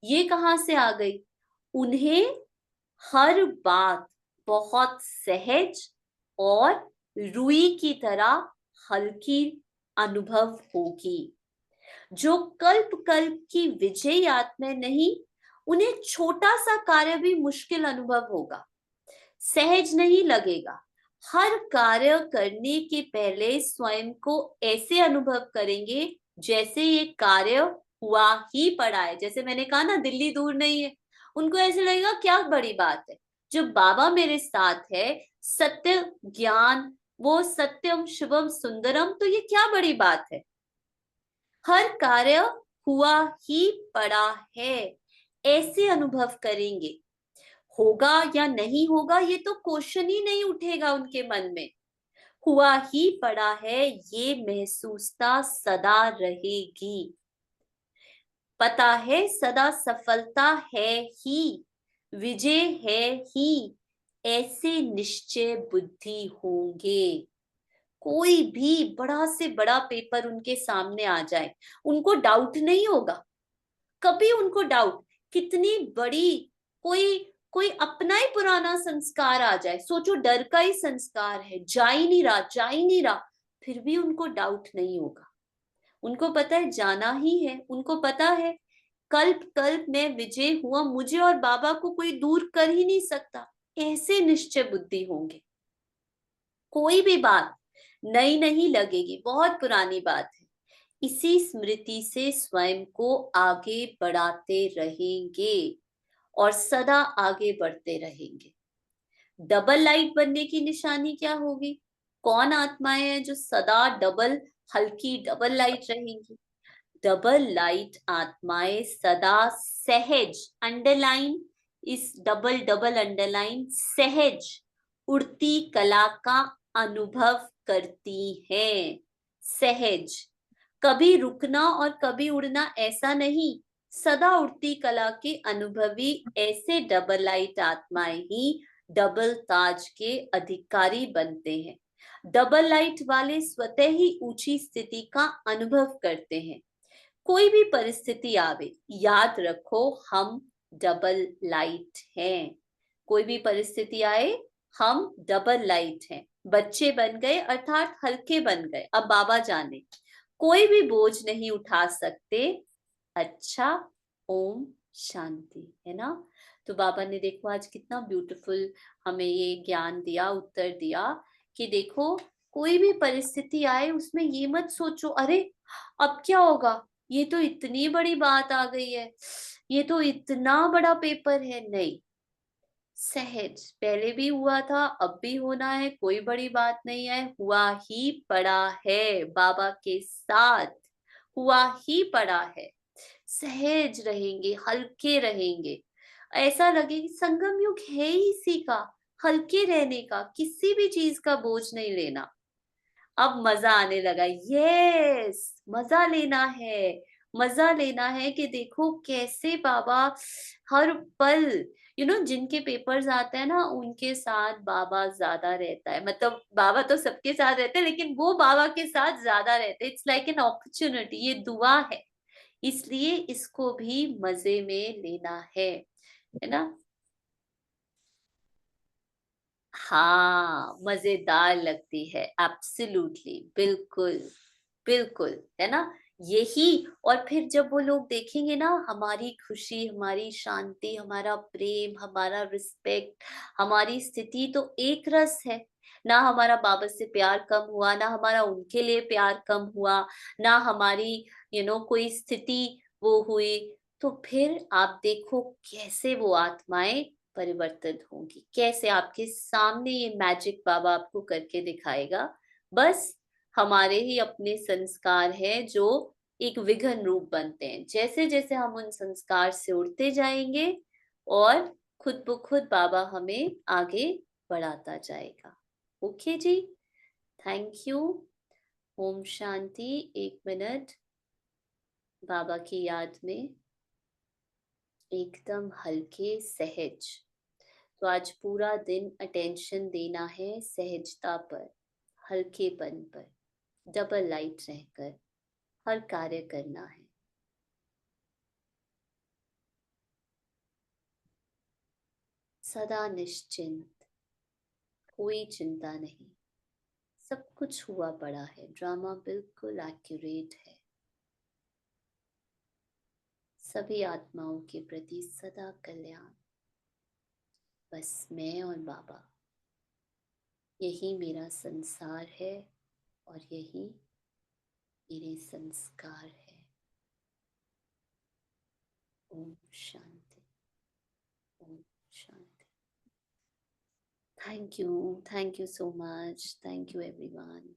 ये कहां से आ गई। उन्हें हर बात बहुत सहज और रुई की तरह हल्की अनुभव होगी। जो कल्प कल्प की विजयी आत्मा नहीं, उन्हें छोटा सा कार्य भी मुश्किल अनुभव होगा, सहज नहीं लगेगा। हर कार्य करने के पहले स्वयं को ऐसे अनुभव करेंगे जैसे ये कार्य हुआ ही पड़ा है। जैसे मैंने कहा ना, दिल्ली दूर नहीं है, उनको ऐसे लगेगा क्या बड़ी बात है, जब बाबा मेरे साथ है, सत्य ज्ञान, वो सत्यम शिवम सुंदरम, तो ये क्या बड़ी बात है। हर कार्य हुआ ही पड़ा है, ऐसे अनुभव करेंगे। होगा या नहीं होगा ये तो क्वेश्चन ही नहीं उठेगा उनके मन में। हुआ ही पड़ा है, ये महसूसता सदा रहेगी। पता है सदा सफलता है ही, विजय है ही, ऐसे निश्चय बुद्धि होंगे। कोई भी बड़ा से बड़ा पेपर उनके सामने आ जाए, उनको डाउट नहीं होगा कभी। उनको डाउट, कितनी बड़ी कोई कोई अपना ही पुराना संस्कार आ जाए, सोचो डर का ही संस्कार है, जा ही नहीं रहा, जा ही नहीं रहा, फिर भी उनको डाउट नहीं होगा। उनको पता है जाना ही है, उनको पता है कल्प कल्प में विजय हुआ, मुझे और बाबा को कोई दूर कर ही नहीं सकता। ऐसे निश्चय बुद्धि होंगे। कोई भी बात नई नहीं लगेगी, बहुत पुरानी बात है। इसी स्मृति से स्वयं को आगे बढ़ाते रहेंगे और सदा आगे बढ़ते रहेंगे। डबल लाइट बनने की निशानी क्या होगी? कौन आत्माएं हैं जो सदा डबल हल्की डबल लाइट रहेंगी? डबल लाइट आत्माएं सदा सहज, अंडरलाइन इस डबल डबल अंडरलाइन, सहज उड़ती कला का अनुभव करती हैं। सहज, कभी रुकना और कभी उड़ना ऐसा नहीं, सदा उड़ती कला के अनुभवी ऐसे डबल लाइट आत्माएं ही डबल ताज के अधिकारी बनते हैं। डबल लाइट वाले स्वतः ही ऊंची स्थिति का अनुभव करते हैं। कोई भी परिस्थिति आवे, याद रखो हम डबल लाइट हैं। कोई भी परिस्थिति आए, हम डबल लाइट हैं। बच्चे बन गए अर्थात हल्के बन गए, अब बाबा जाने, कोई भी बोझ नहीं उठा सकते। अच्छा, ओम शांति, है ना। तो बाबा ने देखो आज कितना ब्यूटीफुल हमें ये ज्ञान दिया, उत्तर दिया कि देखो कोई भी परिस्थिति आए उसमें ये मत सोचो अरे अब क्या होगा, ये तो इतनी बड़ी बात आ गई है, ये तो इतना बड़ा पेपर है। नहीं, सहज, पहले भी हुआ था, अब भी होना है, कोई बड़ी बात नहीं है, हुआ ही पड़ा है, बाबा के साथ हुआ ही पड़ा है। सहज रहेंगे, हल्के रहेंगे, ऐसा लगे कि संगम युग है ही इसी का, हल्के रहने का, किसी भी चीज का बोझ नहीं लेना। अब मजा आने लगा, यस, मजा लेना है, मजा लेना है कि देखो कैसे बाबा हर पल, जिनके पेपर्स आते हैं ना उनके साथ बाबा ज्यादा रहता है। मतलब बाबा तो सबके साथ रहते हैं लेकिन वो बाबा के साथ ज्यादा रहते हैं। इट्स लाइक एन अपॉर्चुनिटी, ये दुआ है, इसलिए इसको भी मजे में लेना है ना। हाँ, मजेदार लगती है, एब्सोल्युटली, बिल्कुल बिल्कुल, है ना। यही, और फिर जब वो लोग देखेंगे ना हमारी खुशी, हमारी शांति, हमारा प्रेम, हमारा रिस्पेक्ट, हमारी स्थिति तो एक रस है। ना हमारा बाबा से प्यार कम हुआ, ना हमारा उनके लिए प्यार कम हुआ, ना हमारी कोई स्थिति वो हुई। तो फिर आप देखो कैसे वो आत्माएं परिवर्तित होंगी, कैसे आपके सामने ये मैजिक बाबा आपको करके दिखाएगा। बस हमारे ही अपने संस्कार हैं जो एक विघन रूप बनते हैं। जैसे जैसे हम उन संस्कार से उड़ते जाएंगे और खुद ब खुद बाबा हमें आगे बढ़ाता जाएगा। Okay ji, thank you. ओम शांति। 1 मिनट बाबा की याद में एकदम हल्के सहज। तो आज पूरा दिन अटेंशन देना है सहजता पर, हल्केपन पर, डबल लाइट रहकर हर कार्य करना है। सदा निश्चिंत, कोई चिंता नहीं, सब कुछ हुआ पड़ा है, ड्रामा बिल्कुल एक्यूरेट है। सभी आत्माओं के प्रति सदा कल्याण, बस मैं और बाबा, यही मेरा संसार है और यही मेरे संस्कार है। ओम शांति, ओम शांति। Thank you so much, thank you everyone.